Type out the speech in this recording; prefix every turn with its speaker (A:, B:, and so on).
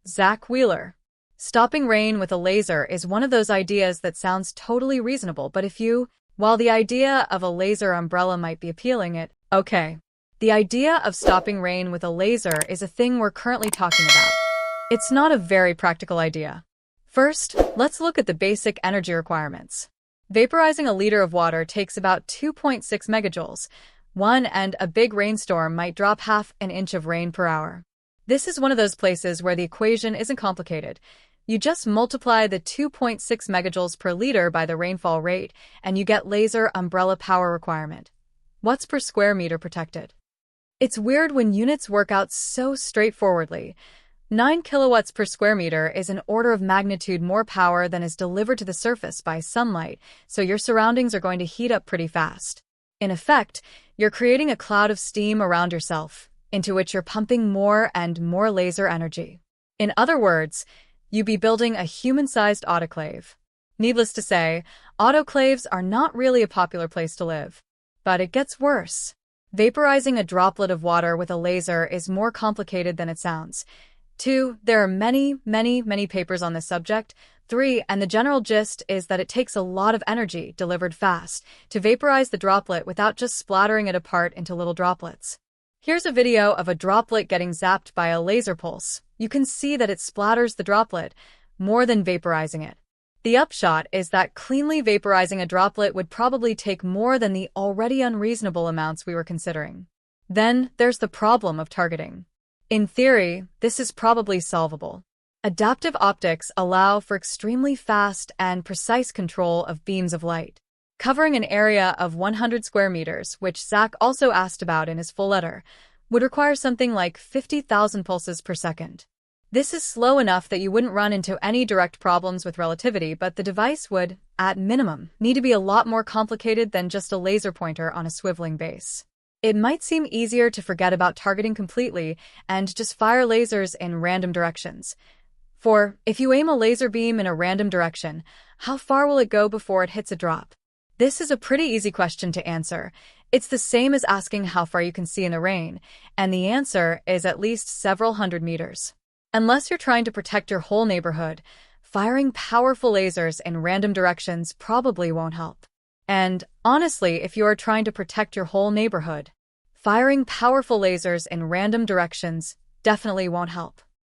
A: Zach Wheeler. Stopping rain with a laser is one of those ideas that sounds totally reasonable, but while the idea of a laser umbrella might be appealing, the idea of stopping rain with a laser is a thing we're currently talking about. It's not a very practical idea. First, let's look at the basic energy requirements. Vaporizing a liter of water takes about 2.6 megajoules, and a big rainstorm might drop half an inch of rain per hour. This is one of those places where the equation isn't complicated. You just multiply the 2.6 megajoules per liter by the rainfall rate, and you get laser umbrella power requirement. Watts per square meter protected. It's weird when units work out so straightforwardly. 9 kilowatts per square meter is an order of magnitude more power than is delivered to the surface by sunlight, so your surroundings are going to heat up pretty fast. In effect, you're creating a cloud of steam around yourself, into which you're pumping more and more laser energy. In other words, you'd be building a human-sized autoclave. Needless to say, autoclaves are not really a popular place to live. But it gets worse. Vaporizing a droplet of water with a laser is more complicated than it sounds. 2, there are many papers on this subject. 3, and the general gist is that it takes a lot of energy, delivered fast, to vaporize the droplet without just splattering it apart into little droplets. Here's a video of a droplet getting zapped by a laser pulse. You can see that it splatters the droplet more than vaporizing it. The upshot is that cleanly vaporizing a droplet would probably take more than the already unreasonable amounts we were considering. Then there's the problem of targeting. In theory, this is probably solvable. Adaptive optics allow for extremely fast and precise control of beams of light. Covering an area of 100 square meters, which Zach also asked about in his full letter, would require something like 50,000 pulses per second. This is slow enough that you wouldn't run into any direct problems with relativity, but the device would, at minimum, need to be a lot more complicated than just a laser pointer on a swiveling base. It might seem easier to forget about targeting completely and just fire lasers in random directions. For, if you aim a laser beam in a random direction, how far will it go before it hits a drop? This is a pretty easy question to answer. It's the same as asking how far you can see in the rain, and the answer is at least several hundred meters. Unless you're trying to protect your whole neighborhood, firing powerful lasers in random directions probably won't help. And honestly, if you are trying to protect your whole neighborhood, firing powerful lasers in random directions definitely won't help.